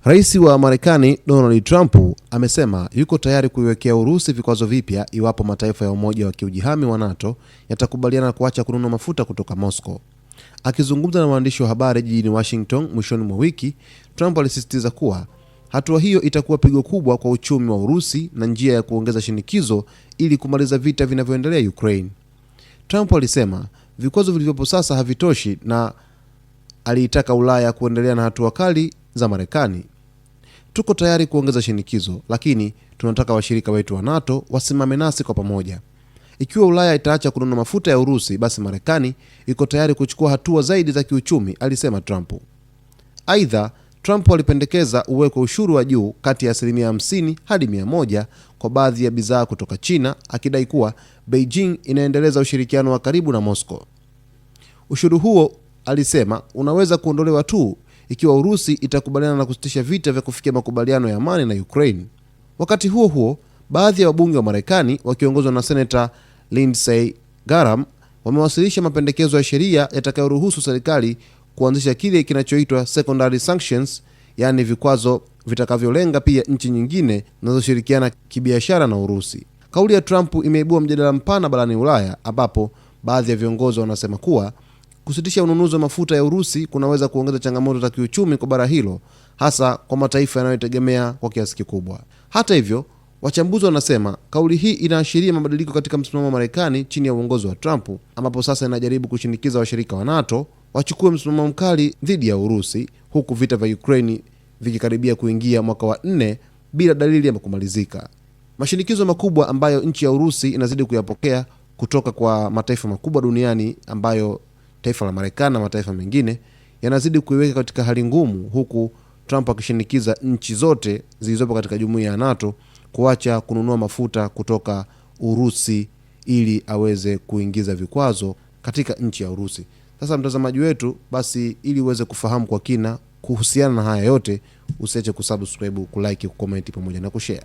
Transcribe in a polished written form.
Rais wa Marekani Donald Trump amesema yuko tayari kuiwekea Urusi vikwazo vipya iwapo mataifa ya umoja wa kiujihami wa NATO yatakubaliana kuacha kununua mafuta kutoka Moscow. Akizungumza na waandishi wa habari jijini Washington mwishoni mwa wiki, Trump alisisitiza kuwa hatua hiyo itakuwa pigo kubwa kwa uchumi wa Urusi na njia ya kuongeza shinikizo ili kumaliza vita vinavyoendelea Ukraine. Trump alisema vikwazo vilivyopo sasa havitoshi na aliitaka Ulaya kuendelea na hatua kali za Marekani. Tuko tayari kuongeza shinikizo, lakini tunataka washirika wetu wa NATO wasimame nasi kwa pamoja. Ikiwa Ulaya itaacha kununua mafuta ya Urusi, basi Marekani iko tayari kuchukua hatua zaidi za kiuchumi, alisema Trump. Aidha, Trump alipendekeza uwekwe ushuru wa juu kati ya 50% hadi 100% kwa baadhi ya bidhaa kutoka China, akidai kuwa Beijing inaendeleza ushirikiano wa karibu na Moscow. Ushuru huo, alisema, unaweza kuondolewa tu ikiwa Urusi itakubaliana na kusitisha vita vya kufikia makubaliano ya amani na Ukraine. Wakati huo huo, baadhi ya wabunge wa Marekani wakiongozwa na Senator Lindsey Graham wamewasilisha mapendekezo ya sheria yatakayoruhusu serikali kuanzisha kile kinachoitwa secondary sanctions, yani vikwazo vitakavyolenga pia nchi nyingine zinazoshirikiana kibiashara na Urusi. Kauli ya Trump imeibua mjadala mpana barani Ulaya, ambapo baadhi ya viongozi wanasema kuwa kusitisha ununuzi wa mafuta ya Urusi kunaweza kuongeza changamoto za kiuchumi kwa bara hilo, hasa kwa mataifa yanayotegemea kwa kiasi kikubwa. Hata hivyo, wachambuzi wanasema kauli hii inaashiria mabadiliko katika msimamo wa Marekani chini ya uongozi wa Trump, ambapo sasa inajaribu kushinikiza washirika wa NATO wachukue msimamo mkali dhidi ya Urusi, huku vita vya Ukraine vikikaribia kuingia mwaka wa 4 bila dalili ya kumalizika. Mashinikizo makubwa ambayo nchi ya Urusi inazidi kuyapokea kutoka kwa mataifa makubwa duniani, ambayo taifa la Marekani na mataifa mengine yanazidi kuiweka katika hali ngumu, huku Trump akishinikiza nchi zote zilizopo katika jumuiya ya NATO kuacha kununua mafuta kutoka Urusi ili aweze kuingiza vikwazo katika nchi ya Urusi. Sasa mtazamaji wetu, basi ili uweze kufahamu kwa kina kuhusiana na haya yote, usiache kusubscribe, kulike, kucomment pamoja na kushare.